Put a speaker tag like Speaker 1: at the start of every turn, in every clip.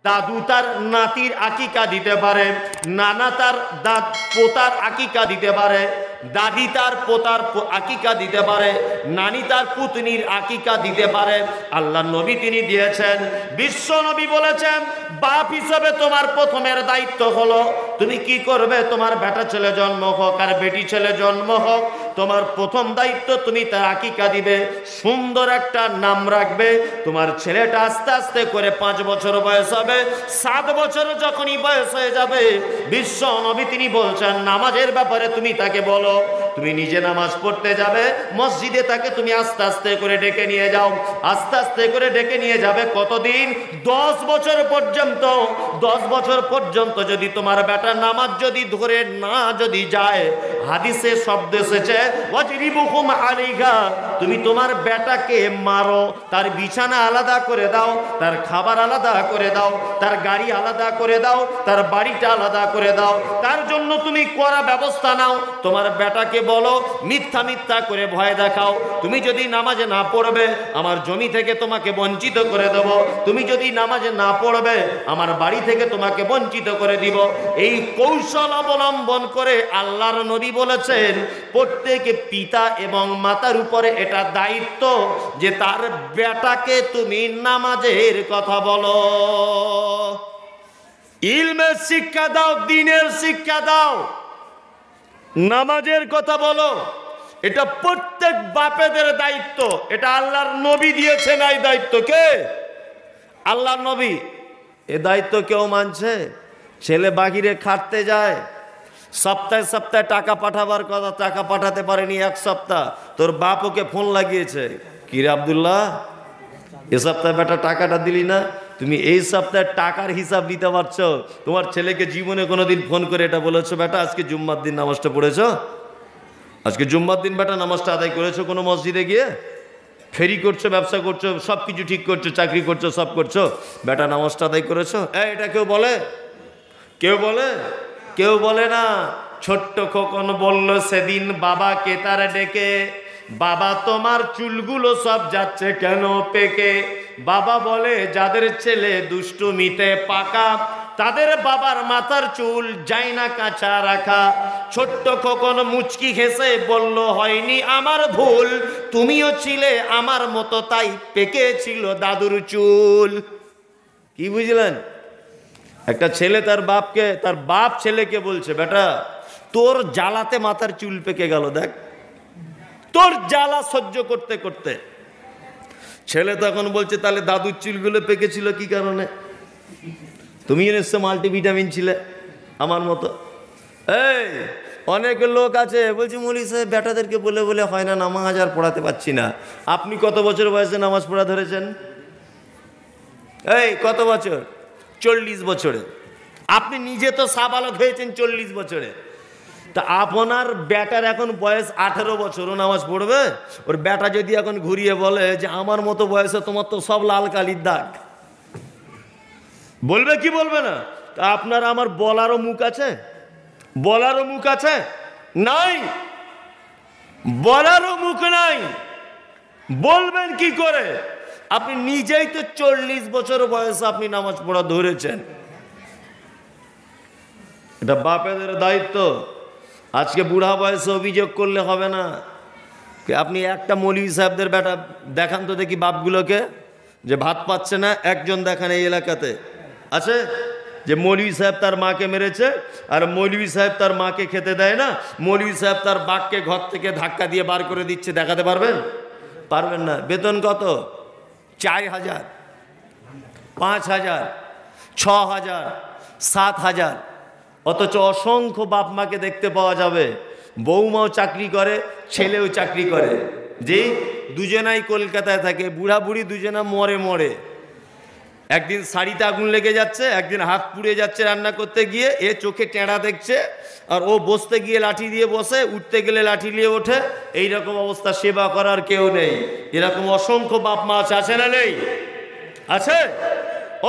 Speaker 1: দাদু তার নাতির আকিকা দিতে পারে, নানা তার পোতার আকিকা দিতে পারে, দাদি তার পোতার আকিকা দিতে পারে, নানি তার পুতনির আকিকা দিতে পারে। আল্লাহ নবী তিনি দিয়েছেন, বিশ্ব নবী বলেছেন, বাপ হিসাবে তোমার প্রথমের দায়িত্ব হলো তুমি কি করবে। তোমার বেটা ছেলে জন্ম হোক আর বেটি ছেলে জন্ম হোক, তোমার প্রথম দায়িত্ব তুমি তার আকিকা দিবে, সুন্দর একটা নাম রাখবে। তোমার ছেলেটা আস্তে আস্তে করে 5 বছর বয়স হবে, 7 বছর যখনই বয়স হয়ে যাবে, বিশ্ব নবী তিনি বলছেন নামাজের ব্যাপারে তুমি তাকে বলো। তুমি নিজে নামাজ পড়তে যাবে, মসজিদে তাকে তুমি আস্তে আস্তে করে ডেকে নিয়ে যাও, আস্তে আস্তে করে ডেকে নিয়ে যাবে। কতদিন? 10 বছর পর্যন্ত। 10 বছর পর্যন্ত যদি তোমার বেটা নামাজ যদি ধরে না যদি যায়, হাদিসে শব্দ এসেছে ওয়াজরিবুহুম আলাইহা, তুমি তোমার বেটাকে মারো, তার বিছানা আলাদা করে দাও, তার খাবার আলাদা করে দাও, তার গাড়ি আলাদা করে দাও, তার বাড়িটা আলাদা করে দাও, তার জন্য তুমি কড়া ব্যবস্থা নাও। তোমার বেটাকে বলো, মিথ্যা মিথ্যা করে ভয় দেখাও, তুমি যদি নামাজে না পড়বে আমার জমি থেকে তোমাকে বঞ্চিত করে দেব, তুমি যদি নামাজে না পড়বে আমার বাড়ি থেকে তোমাকে বঞ্চিত করে দিব। এই কৌশল অবলম্বন করে আল্লাহর নবী বলেছেন প্রত্যেক পিতা এবং মাতার উপরে এটা দায়িত্ব যে তার বেটাকে তুমি নামাজের কথা বলো, ইলমের শিক্ষা দাও, দ্বীনের শিক্ষা দাও, নামাজের কথা বলো। এটা প্রত্যেক বাপেদের দায়িত্ব। এটা আল্লাহর নবী দিয়েছেন। এই দায়িত্ব কে? আল্লাহর নবী। এ দায়িত্ব কেউ মানছে? ছেলে বাহিরে খাটতে যায়, সপ্তাহে সপ্তাহে টাকা পাঠাবার কথা, টাকা পাঠাতে পারেনি 1 সপ্তাহ, তোর বাপ ওকে ফোন লাগিয়েছে, কিরে আব্দুল্লাহ এ সপ্তাহে বেটা টাকাটা দিলি না, তুমি এই সপ্তাহে টাকার হিসাব দিতে পারছো? তোমার ছেলেকে জীবনে কোনোদিন ফোন করে এটা বলেছো বেটা আজকে জুম্মার দিন নামাজটা পড়েছো? আজকে জুম্মার দিন বেটা নামাজটা আদায় করেছো কোনো মসজিদে গিয়ে? ফেরি করছো, ব্যবসা করছো, সব কিছু ঠিক করছো, চাকরি করছো, সব করছো, বেটা নামাজটা আদায় করেছো? এটা কেউ বলে? কেউ বলে? কেউ বলে না। ছোট্ট খোকন বলল সেদিন বাবাকে তার ডেকে, বাবা তোমার চুলগুলো সব যাচ্ছে কেন পেকে? বাবা বলে যাদের ছেলে দুষ্টুমিতে পাকা তাদের বাবার মাথার চুল যায় না কাঁচা রাখা। ছোট্ট খোকন মুচকি হেসে বলল হয়নি আমার ভুল, তুমিও ছিলে আমার মতো তাই পেকে ছিল দাদুর চুল। কি বুঝলেন? একটা ছেলে তার বাপকে, তার বাপ ছেলেকে বলছে বেটা তোর জ্বালাতে মাথার চুল পেকে গেল, দেখ তোর জ্বালা সহ্য করতে করতে। ছেলে তখন বলছে তাহলে দাদুর চুলগুলো পেকেছিল কি কারণে? তুমি নিশ্চয় মাল্টিভিটামিন ছিলে আমার মতো। এই অনেক লোক আছে বলছে মৌলভী সাহেব বেটাদেরকে বলে বলে হয় না, নামাজ আর পড়াতে পারছি না। আপনি কত বছর বয়সে নামাজ পড়া ধরেছেন? এই কত বছর? 40 বছরে। আপনি নিজে তো সাবালক হয়েছেন 40 বছরে। তা আপনার বেটার এখন বয়স 18 বছর, ও নামাজ পড়বে? ওর বেটা যদি এখন ঘুরিয়ে বলে যে আমার মতো বয়সে তোমার তো সব লাল কালির দাগ, বলবে কি বলবে না? তা আপনার আমার বলারও মুখ আছে? বলারও মুখ আছে? নাই, বলারও মুখ নাই। বলবেন কি করে? আপনি নিজেই তো 40 বছর বয়সে আপনি নামাজ পড়া ধরেছেন। এটা বাপেদের দায়িত্ব। আজকে বুড়া বয়সে অভিযোগ করলে হবে না। আপনি একটা মৌলভী সাহেবদের বেটা দেখান তো দেখি বাপগুলোকে যে ভাত পাচ্ছে না, একজন দেখান এই এলাকাতে আছে যে মৌলভী সাহেব তার মাকে মেরেছে আর মৌলভী সাহেব তার মাকে খেতে দেয় না, মৌলভী সাহেব তার বাপকে ঘর থেকে ধাক্কা দিয়ে বার করে দিচ্ছে, দেখাতে পারবেন? পারবেন না। বেতন কত? 4000, 5000, 6000, 7000। অথচ অসংখ্য বাপ মাকে দেখতে পাওয়া যাবে বৌমাও চাকরি করে, ছেলেও চাকরি করে, যে দুজনাই কলকাতায় থাকে, বুড়া বুড়ি দুজনা মরে মরে। একদিন শাড়িতে আগুন লেগে যাচ্ছে, একদিন হাত পুড়ে যাচ্ছে রান্না করতে গিয়ে, এ চোখে টেঁড়া দেখছে আর ও বসতে গিয়ে লাঠি দিয়ে বসে, উঠতে গেলে লাঠি নিয়ে ওঠে। এইরকম অবস্থা, সেবা করার কেউ নেই। এরকম অসংখ্য বাপ মা আছে, আছে না নেই? আছে,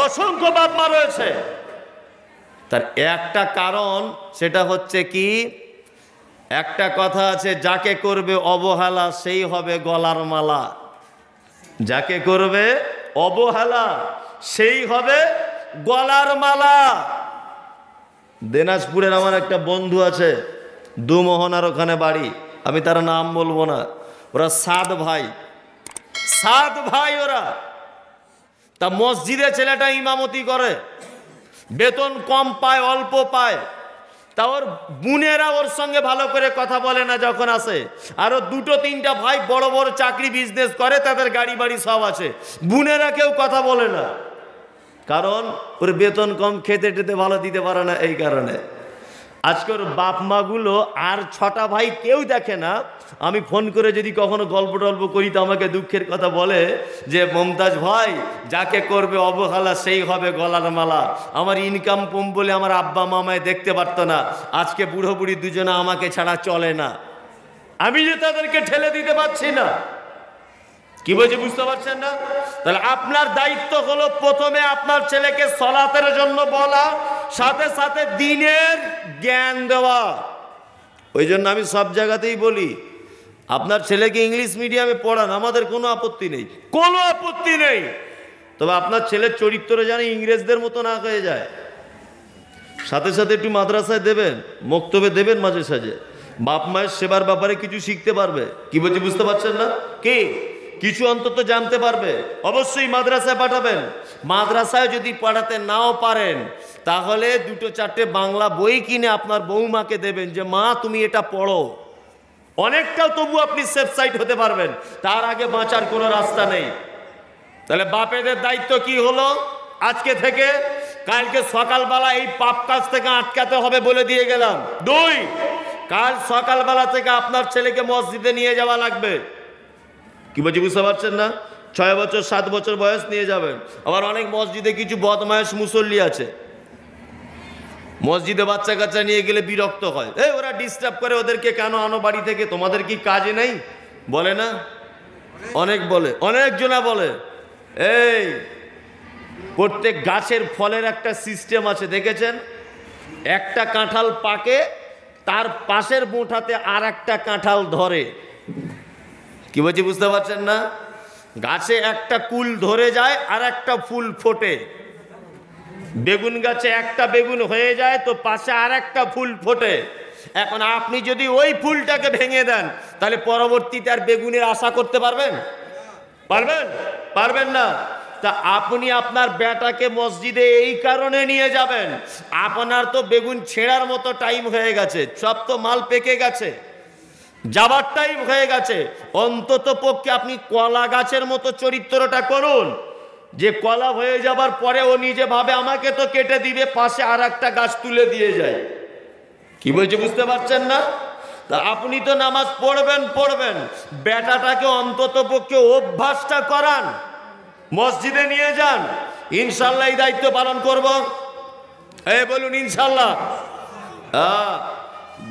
Speaker 1: অসংখ্য বাপ মা রয়েছে। তার একটা কারণ, সেটা হচ্ছে কি, একটা কথা আছে, যাকে করবে অবহেলা সেই হবে গলার মালা। যাকে করবে অবহেলা সেই হবে গলার মালা। দিনাজপুরের আমার একটা বন্ধু আছে, দুমোহনার ওখানে বাড়ি, আমি তার নাম বলবো না। ওরা 7 ভাই, 7 ভাই ওরা। তা মসজিদে ছেলেটা ইমামতি করে, বেতন কম পায়, অল্প পায়। তা ওর বোনেরা ওর সঙ্গে ভালো করে কথা বলে না যখন আসে। আরো 2-3টা ভাই বড় বড় চাকরি বিজনেস করে, তাদের গাড়ি বাড়ি সব আছে। বোনেরা কেউ কথা বলে না, কারণ ওর বেতন কম, খেতে টেতে ভালো দিতে পারে না। এই কারণে আজকের বাপ মাগুলো আর 6টা ভাই কেউ দেখে না। আমি ফোন করে যদি কখনো গল্প টল্প করি তো আমাকে দুঃখের কথা বলে যে মমতাজ ভাই, যাকে করবে অবহেলা সেই হবে গলার মালা। আমার ইনকাম কম বলে আমার আব্বা মামায় দেখতে পারতো না, আজকে বুড়ো বুড়ি দুজনে আমাকে ছাড়া চলে না। আমি যে তাদেরকে ঠেলে দিতে পারছি না। কি বলছি বুঝতে পারছেন না? তাহলে আপনার দায়িত্ব হলো প্রথমে আপনার ছেলেকে সালাতের জন্য বলা, সাথে সাথে দ্বীনের জ্ঞান দেওয়া। ওই জন্য আমি সব জায়গাতেই বলি, আপনার ছেলেকে ইংলিশ মিডিয়ামে পড়ান, আমাদের কোনো আপত্তি নেই, কোনো আপত্তি নেই। তবে আপনার ছেলের চরিত্র যেন ইংরেজদের মতো না হয়ে যায়। সাথে সাথে একটু মাদ্রাসায় দেবেন, মক্তবে দেবেন মাঝে সাঝে, বাপ মায়ের সেবার ব্যাপারে কিছু শিখতে পারবে। কি বলছি বুঝতে পারছেন না? কি কিছু অন্তত জানতে পারবে। অবশ্যই মাদ্রাসায় পাঠাবেন। মাদ্রাসায় যদি পড়াতে নাও পারেন, তাহলে 2-4টে বাংলা বই কিনে আপনার বৌমাকে দেবেন যে মা তুমি এটা পড়ো। অনেকটাও তবু আপনি সেফ সাইড হতে পারবেন। তার আগে বাঁচার কোনো রাস্তা নেই। তাহলে বাপেদের দায়িত্ব কি হলো? আজকে থেকে কালকে সকালবেলা এই পাপ কাজ থেকে আটকাতে হবে বলে দিয়ে গেলাম। 2, কাল সকালবেলা থেকে আপনার ছেলেকে মসজিদে নিয়ে যাওয়া লাগবে। কি বলছি বুঝতে পারছেন না? 6 বছর 7 বছর বয়স নিয়ে যাবেন। আবার অনেক মসজিদে কিছু বদমায়েশ মুসল্লি আছে, মসজিদে বাচ্চা কাচ্চা নিয়ে গেলে বিরক্ত হয়। ওরা ডিস্টার্ব করে, ওদেরকে কেন আনো বাড়ি থেকে? তোমাদের কি কাজে নেই? বলে না? অনেক বলে, অনেকজনা বলে। এই প্রত্যেক গাছের ফলের একটা সিস্টেম আছে, দেখেছেন? একটা কাঁঠাল পাকে, তার পাশের মুঠাতে আর একটা কাঁঠাল ধরে। কি বলছি বুঝতে পারছেন না? গাছে একটা কুল ধরে যায় আর একটা ফুল ফোটে। বেগুন গাছে একটা বেগুন হয়ে যায় তো পাশে আর একটা ফুল ফোটে। এখন আপনি যদি ওই ফুলটাকে ভেঙে দেন, তাহলে পরবর্তীতে আর বেগুনের আশা করতে পারবেন? পারবেন? পারবেন না। তা আপনি আপনার বেটাকে মসজিদে এই কারণে নিয়ে যাবেন, আপনার তো বেগুন ছেঁড়ার মতো টাইম হয়ে গেছে, সব তো মাল পেকে গেছে, যাবার টাইম হয়ে গেছে। অন্তত পক্ষে আপনি কলা গাছের মতো চরিত্রটা করুন, যে কলা হয়ে যাবার পরে ও নিজে ভাবে আমাকে তো কেটে দিবে, পাশে আর একটা গাছ তুলে দিয়ে যায়। কি বলছে বুঝতে পারছেন না? তা আপনি তো নামাজ পড়বেন, বেটাটাকে অন্তত পক্ষে অভ্যাসটা করান, মসজিদে নিয়ে যান। ইনশাল্লাহ এই দায়িত্ব পালন করব। বলুন ইনশাল্লাহ।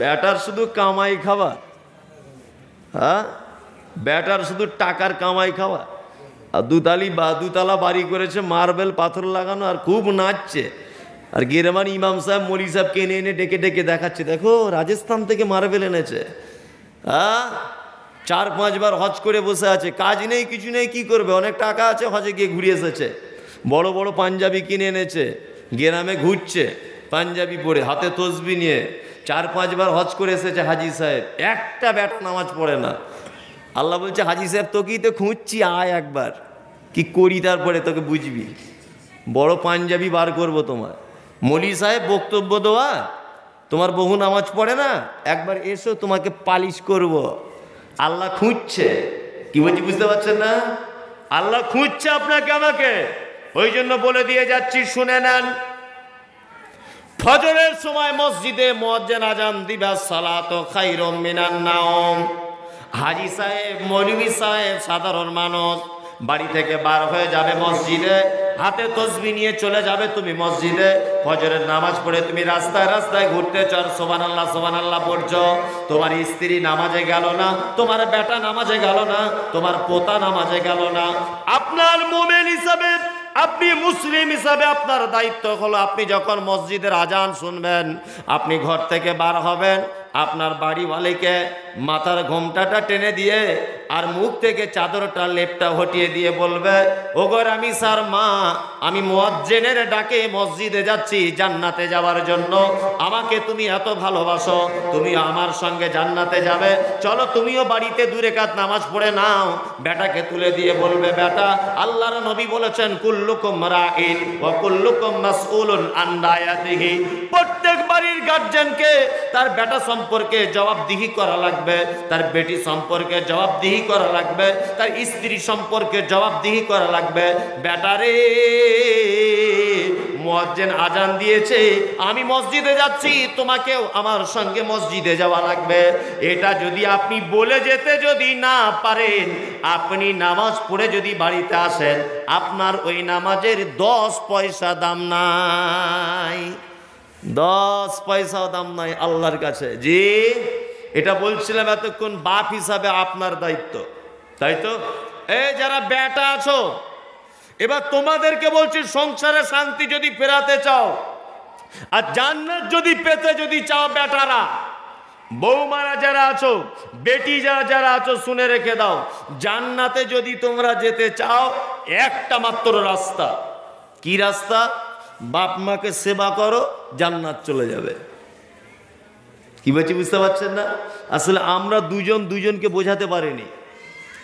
Speaker 1: বেটার শুধু কামাই খাওয়া, বেটার শুধু টাকার কামাই খাওয়া। আর দুতলা বাড়ি করেছে, মার্বেল পাথর লাগানো, আর খুব নাচছে। আর গেরেমান ইমাম সাহেব মলি সাহেবকে এনে ডেকে ডেকে দেখাচ্ছে, দেখো রাজস্থান থেকে মার্বেল এনেছে। 4-5 বার হজ করে বসে আছে, কাজ নেই কিছু নেই, কি করবে? অনেক টাকা আছে, হজে গিয়ে ঘুরে এসেছে। বড় বড় পাঞ্জাবি কিনে এনেছে, গ্রামে ঘুরছে পাঞ্জাবি পরে, হাতে তসবি নিয়ে। 4-5 বার হজ করে এসেছে হাজি সাহেব, একটা বেটা নামাজ পড়ে না। আল্লাহ বলছে হাজি সাহেব তোকেই তো খুঁজছি, আয় একবার, কি করি তারপরে তোকে বুঝবি। বড় পাঞ্জাবি বার করবো তোমার। মলি সাহেব বক্তব্য দেওয়া, তোমার বহু নামাজ পড়ে না, একবার এসো তোমাকে পালিশ করব। আল্লাহ খুঁজছে। কি বলছি বুঝতে পারছেন না? আল্লাহ খুঁজছে আপনাকে আমাকে। ওই জন্য বলে দিয়ে যাচ্ছি, শুনে নেন। ফজরের সময় মসজিদে মুয়াজ্জিন আজান দিবে, সালাতু খায়রুম মিনান নাওম। হাজি সাহেব, মৌলভী সাহেব, সাধারণ মানুষ বাড়ি থেকে বার হয়ে যাবে মসজিদে, হাতে তসবি নিয়ে চলে যাবে তুমি মসজিদে। ফজরের নামাজ পড়ে তুমি রাস্তায় রাস্তায় ঘুরতে চল, সুবহানাল্লাহ সুবহানাল্লাহ পড়ছো। তোমার স্ত্রী নামাজে গেল না, তোমার বেটা নামাজে গেল না, তোমার পোতা নামাজে গেল না। আপনার মুমিন হিসাবে, আপনি মুসলিম হিসাবে আপনার দায়িত্ব হলো, আপনি যখন মসজিদের আজান শুনবেন, আপনি ঘর থেকে বার হবেন, আপনার বাড়িওয়ালিকে মাথার ঘোমটাটা টেনে দিয়ে আর মুখ থেকে চাদরটা লেপটা হটিয়ে দিয়ে বলবে, ওগো রামিসার মা, আমি মুয়াজ্জিনের ডাকে মসজিদে যাচ্ছি জান্নাতে যাওয়ার জন্য। আমাকে তুমি এত ভালোবাসো, তুমি আমার সঙ্গে জান্নাতে যাবে, চলো তুমিও বাড়িতে 2 রাকাত নামাজ পড়ে নাও। বেটাকে তুলে দিয়ে বলবে, বেটা, আল্লাহর নবী বলেছেন কুল্লুকুম রাইন ওয়া কুল্লুকুম মাসউলুন আন রায়াতিহি। প্রত্যেক বাড়ির গার্জিয়ানকে তার বেটা সম্পর্কে জবাবদিহি করা লাগবে, তার বেটি সম্পর্কে জবাবদিহি করা লাগবে, তার স্ত্রী সম্পর্কে জবাবদিহি করা লাগবে। বেটারে, মুয়াজ্জিন আজান দিয়েছে, আমি মসজিদে যাচ্ছি, তোমাকেও আমার সঙ্গে মসজিদে যাওয়া লাগবে। এটা যদি আপনি বলে যেতে যদি না পারেন, আপনি নামাজ পড়ে যদি বাড়িতে আসেন, আপনার ওই নামাজের 10 পয়সা দাম নাই, 10 পয়সাও দাম নাই আল্লাহর কাছে। জি, এটা বলছিলাম এতক্ষণ বাপ হিসাবে আপনার দায়িত্ব, তাই তো? এই যারা বেটা আছো, এবার তোমাদেরকে বলছি, সংসারে শান্তি যদি ফেরাতে চাও আর জান্নাত যদি পেতে যদি চাও, বেটারা, বৌমারা যারা আছো, বেটি যারা আছো, শুনে রেখে দাও, জান্নাতে যদি তোমরা যেতে চাও, একটা মাত্র রাস্তা। কি রাস্তা? বাপ মাকে সেবা করো, জান্নাত চলে যাবে। কি বলছি বুঝতে পারছেন না? আসলে আমরা দুজনকে বোঝাতে পারিনি।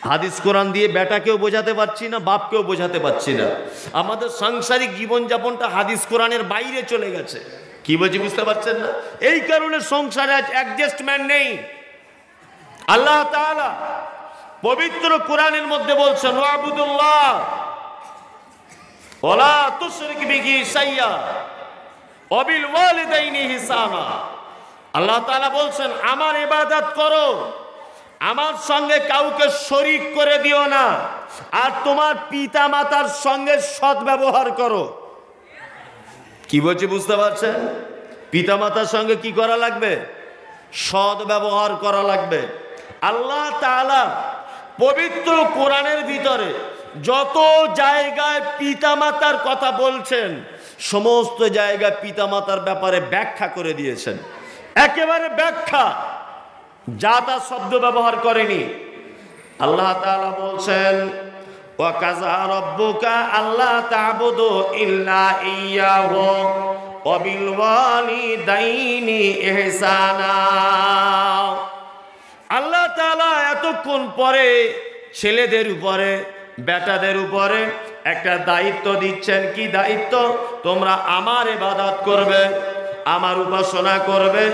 Speaker 1: হাদিস কোরআন দিয়ে বেটাকেও বোঝাতে পারছি না, বাপকেও বোঝাতে পারছি না। আমাদের সাংসারিক জীবনযাপনটা হাদিস কোরআনের বাইরে চলে গেছে। কি বলছি বুঝতে পারছেন না? এই কারণে সংসারে আজ অ্যাডজাস্টমেন্ট নেই। আল্লাহ তাআলা পবিত্র কোরআনের মধ্যে বলছেন, ওয়াবুদুল্লাহ ওয়ালা তুশরিক বিহি শাইয়া ওয়া বিল ওয়ালিদাইনি ইহসানা। আল্লাহ তাআলা বলছেন, আমার ইবাদত করো, আমার সঙ্গে কাউকে শরীক করে দিও না, আর তোমার পিতা মাতার সঙ্গে সৎ ব্যবহার করো। কি বলছি বুঝতে পারছেন? পিতা মাতার সঙ্গে কি করা লাগবে? সৎ ব্যবহার করা লাগবে। আল্লাহ তাআলা পবিত্র কোরআনের ভিতরে যত জায়গায় পিতা মাতার কথা বলছেন, সমস্ত জায়গায় পিতা মাতার ব্যাপারে ব্যাখ্যা করে দিয়েছেন। একেবারে ব্যাখ্যা, যা তা শব্দ ব্যবহার করেনি। আল্লাহ তাআলা বলছেন, ওয়া কাযা রাব্বুকা আল্লা তা'বুদু ইল্লা ইয়্যাহু ওয়া বিল ওয়ালিদাইনি ইহসানা। আল্লাহ তাআলা এতক্ষণ পরে ছেলেদের উপরে, বেটাদের উপরে একটা দায়িত্ব দিচ্ছেন। কি দায়িত্ব? তোমরা আমার ইবাদত করবে, আমার উপাসনা করবে,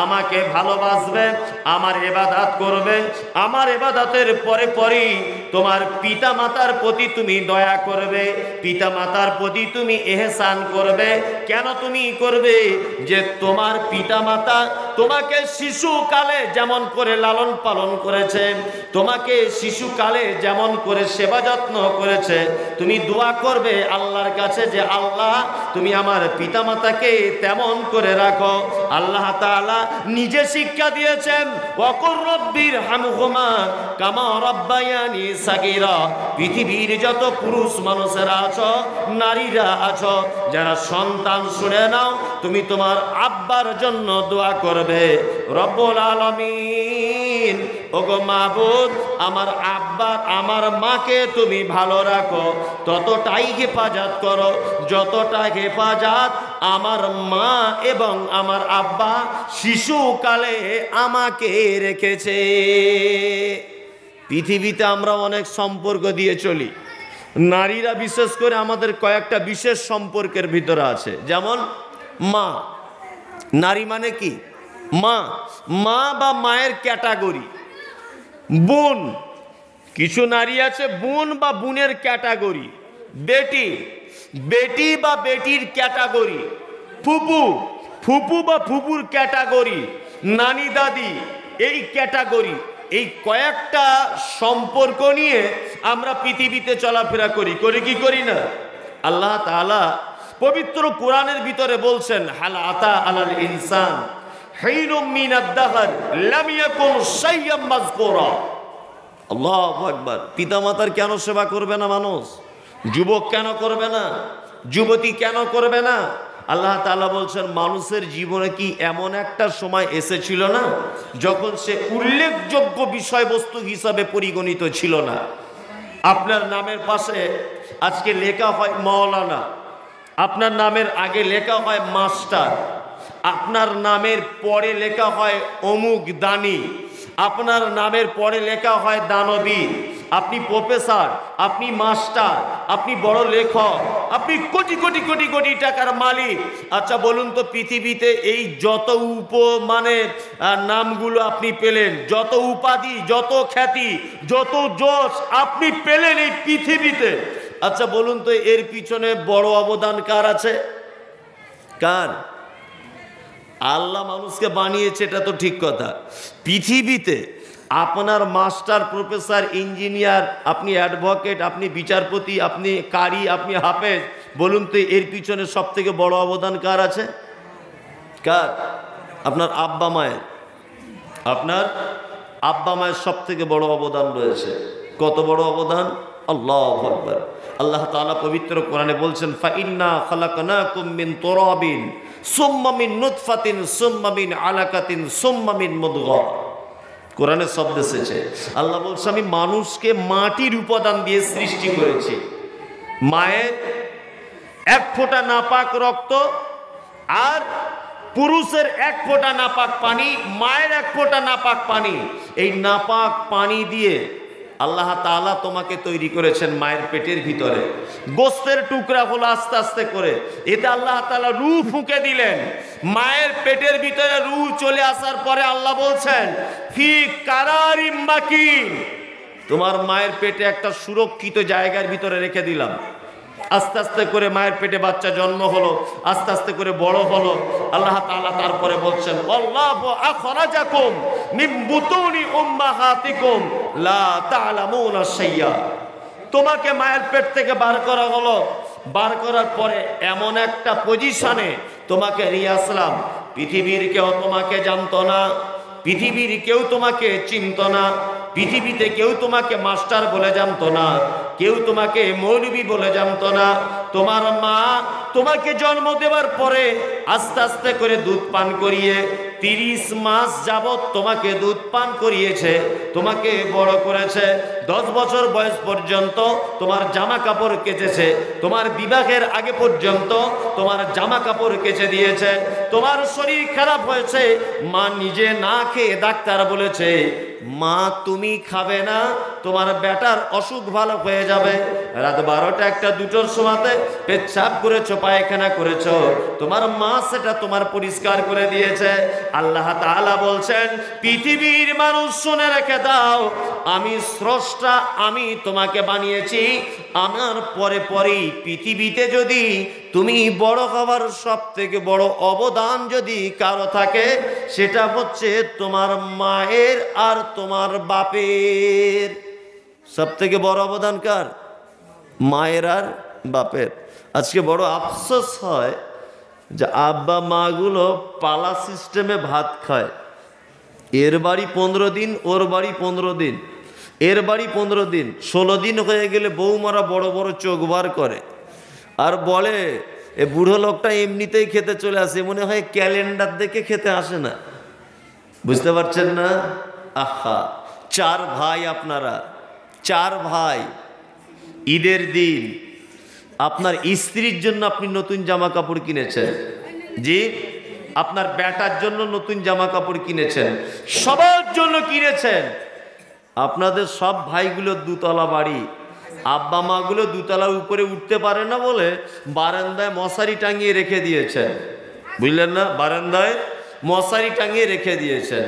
Speaker 1: আমাকে ভালোবাসবে, আমার ইবাদত করবে। আমার ইবাদতের পরে পরেই তোমার পিতা মাতার প্রতি তুমি দয়া করবে, পিতা মাতার প্রতি তুমি ইহসান করবে। কেন তুমি করবে? যে তোমার পিতা মাতা তোমাকে শিশুকালে যেমন করে লালন পালন করেছে, তোমাকে শিশুকালে যেমন করে সেবা যত্ন করেছে, তুমি দোয়া করবে আল্লাহর কাছে যে আল্লাহ, তুমি আমার পিতা মাতাকে তেমন করে রাখো। আল্লাহ তাআলা নিজে শিক্ষা দিয়েছেন, ওয়াকুর রব্বির হামহুমা কামা রাব্বায়ানি সাগীরা। পৃথিবীর যত পুরুষ মানুষেরা আছো, নারীরা আছো, যারা সন্তান, শুনে নাও, তুমি তোমার আব্বার জন্য দোয়া করবে। রব্বুল আলামিন, ওগো মাবুদ, আমার আব্বা আমার মাকে তুমি ভালো রাখো, ততটাই হেফাজত করো যতটা হেফাজত আমার মা এবং আমার আব্বা শিশুকালে আমাকে রেখেছে। পৃথিবীতে আমরা অনেক সম্পর্ক দিয়ে চলি, নারীরা বিশেষ করে আমাদের কয়েকটা বিশেষ সম্পর্কের ভিতরে আছে। যেমন মা, নারী মানে কি? মা, মা বা মায়ের ক্যাটাগরি। বোন, কিছু নারী আছে বোন বা বোনের ক্যাটাগরি। বেটি, বেটি বা বেটির ক্যাটাগরি। ফুপু, ফুপু বা ফুপুর ক্যাটাগরি। নানি দাদি, এই ক্যাটাগরি। এই কয়েকটা সম্পর্ক নিয়ে আমরা পৃথিবীতে চলাফেরা করি, করি কি করি না? আল্লাহ তাআলা পবিত্র কোরআনের ভিতরে বলছেন, হাল আতা আলাল ইনসান হিনুম মিনাদ দাহর লাম ইয়াকুন শাইয়্যাম মাযকুরা। আল্লাহু আকবার। পিতামাতার কেন সেবা করবে না মানুষ? যুবক কেন করবে না? যুবতী কেন করবে না? আল্লাহ তাআলা বলছেন, মানুষের জীবনে কি এমন একটা সময় এসেছিল না যখন সে উল্লেখযোগ্য বিষয়বস্তু হিসাবে পরিগণিত ছিল না? আপনার নামের পাশে আজকে লেখা হয় মাওলানা, আপনার নামের আগে লেখা হয় মাস্টার, আপনার নামের পরে লেখা হয় অমুক দানি, আপনার নামের পরে লেখা হয় দানবী, আপনি প্রফেসর, আপনি মাস্টার, আপনি বড় লেখক, আপনি কোটি কোটি কোটি কোটি টাকার মালিক। আচ্ছা বলুন তো, পৃথিবীতে এই যত নামগুলো আপনি পেলেন, যত উপাধি, যত খ্যাতি, যত যশ আপনি পেলেন এই পৃথিবীতে, আচ্ছা বলুন তো এর পিছনে বড় অবদান কার আছে? কার? আল্লাহ মানুষকে বানিয়েছে, এটা তো ঠিক কথা। পৃথিবীতে আপনার মাস্টার, প্রফেসর, ইঞ্জিনিয়ার, আপনি অ্যাডভোকেট, আপনি বিচারপতি, আপনি কারি, আপনি হাফেজ, বলুন তো এর পিছনে সব থেকে বড় অবদান কার আছে? কার? আপনার আব্বা মায়ের। আপনার আব্বা মায়ের সব থেকে বড় অবদান রয়েছে। কত বড় অবদান! আল্লাহু আকবার। আল্লাহ তাআলা পবিত্র কোরআনে বলছেন, ফাইন্না খালাকনাকুম মিন তুরাবিন সুম্মা মিন নুতফাতিন সুম্মা মিন আলাকাতিন সুম্মা মিন মুদগা। কোরআনে শব্দ এসেছে, আল্লাহ বলছে আমি মানুষকে মাটির উপাদান দিয়ে সৃষ্টি করেছি। মায়ের এক ফোঁটা নাপাক রক্ত আর পুরুষের এক ফোঁটা নাপাক পানি, মায়ের এক ফোঁটা নাপাক পানি, এই নাপাক পানি দিয়ে আল্লাহ তাআলা তোমাকে তৈরি করেছেন মায়ের পেটের ভিতরে। গোস্তের টুকরা হলো আস্তে আস্তে করে, এতে আল্লাহ তাআলা রূহ ফুঁকে দিলেন। মায়ের পেটের ভিতরে রূহ চলে আসার পরে আল্লাহ বলছেন, ফি কারারিম মাকিন, তোমার মায়ের পেটে একটা সুরক্ষিত জায়গার ভিতরে রেখে দিলাম। আস্তে আস্তে করে মায়ের পেটে বাচ্চা জন্ম হলো, আস্তে আস্তে করে বড় হলো। আল্লাহ তাআলা তারপরে বলছেন, আল্লাহু আখরাজাকুম মিন বুতুনি উম্মাহাতিকুম লা তা'লামুনা শাইয়া, তোমাকে মায়ের পেট থেকে বার করা হলো, বার করার পরে এমন একটা পজিশনে তোমাকে নিয়ে আসলাম, পৃথিবীর কেউ তোমাকে জানতো না, পৃথিবীর কেউ তোমাকে চিনতো না, পৃথিবীতে কেউ তোমাকে মাস্টার বলে জানতো না, কেউ তোমাকে মৌলবী বলে জানতো না। তোমার মা তোমাকে জন্ম দেওয়ার পরে আস্তে আস্তে করে দুধ পান করিয়ে 30 মাস যাবত তোমাকে দুধ পান করিয়েছে, তোমাকে বড় করেছে। 10 বছর বয়স পর্যন্ত তোমার জামা কাপড় কেচেছে, তোমার বিবাহের আগে পর্যন্ত তোমার জামা কাপড় কেচে দিয়েছে। তোমার শরীর খারাপ হয়েছে, মা নিজে না খেয়ে ডাক্তার বলেছে, মা তুমি খাবে না, তোমার বেটার অসুখ ভালো হয়ে যাবে। রাত 12টা 1টা 2টোর সময়তে পেচ্ছাপ করেছো, পায়খানা করেছো, তোমার মা সেটা তোমার পরিষ্কার করে দিয়েছে। আল্লাহ তাআলা বলছেন, পৃথিবীর মানুষ শুনে রেখে দাও, আমি স্রষ্টা, আমি তোমাকে বানিয়েছি। আমার পরে পরেই পৃথিবীতে যদি তুমি বড় হবার সব থেকে বড় অবদান যদি কারো থাকে, সেটা হচ্ছে তোমার মায়ের আর তোমার বাপের। সব থেকে বড় অবদান কার? মায়ের আর বাপের। আজকে বড় আফসোস হয় যে আব্বা মাগুলো পালা সিস্টেমে ভাত খায়। এর বাড়ি 15 দিন, ওর বাড়ি 15 দিন, এর বাড়ি 15 দিন, 16 দিন হয়ে গেলে বৌমারা বড় বড় চোখ বার করে আর বলে, এ বুড়ো লোকটা এমনিতেই খেতে চলে আসে, মনে হয় ক্যালেন্ডার দেখে খেতে আসে না। বুঝতে পারছেন না? আহা, 4 ভাই আপনারা, 4 ভাই, ঈদের দিন আপনার স্ত্রীর জন্য আপনি নতুন জামা কাপড় কিনেছেন, জি, আপনার বেটার জন্য নতুন জামা কাপড় কিনেছেন, সবার জন্য কিনেছেন। আপনাদের সব ভাইগুলো 2 তলা বাড়ি, আব্বা মাগুলো 2 তলার উপরে উঠতে পারে না বলে বারান্দায় মশারি টাঙিয়ে রেখে দিয়েছেন। বুঝলেন না? বারান্দায় মশারি টাঙিয়ে রেখে দিয়েছেন।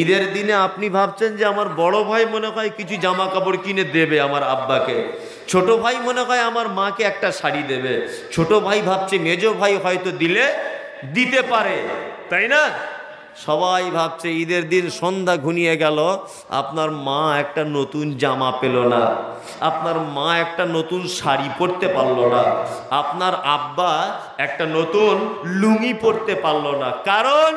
Speaker 1: ঈদের দিনে আপনি ভাবছেন যে আমার বড় ভাই মনে হয় কিছু জামা কাপড় কিনে দেবে আমার আব্বাকে, ছোট ভাই মনে হয় আমার মাকে একটা শাড়ি দেবে, ছোট ভাই ভাবছে মেজো ভাই হয়তো দিতে পারে, তাই না? সবাই ভাবছে ঈদের দিন সন্ধ্যা ঘনিয়ে গেল, আপনার মা একটা নতুন জামা পেল না, আপনার মা একটা নতুন শাড়ি পরতে পারলো না, আপনার আব্বা একটা নতুন লুঙ্গি পরতে পারলো না। কারণ,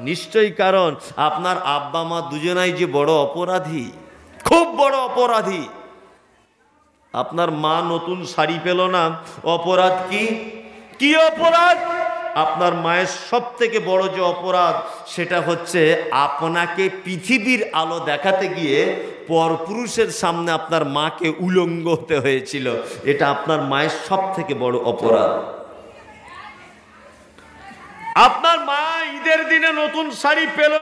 Speaker 1: নিশ্চয়ই কারণ, আপনার আব্বা মা দুজনাই যে বড় অপরাধী, খুব বড় অপরাধী। আপনার মা নতুন শাড়ি পেল না, অপরাধ কি? কি অপরাধ? আপনার মায়ের সব থেকে বড় যে অপরাধ সেটা হচ্ছে আপনাকে পৃথিবীর আলো দেখাতে গিয়ে পরপুরুষের সামনে আপনার মাকে উলঙ্গ হতে হয়েছিল। এটা আপনার মায়ের সব থেকে বড় অপরাধ। আপনার মা ঈদের দিনে নতুন শাড়ি পেল।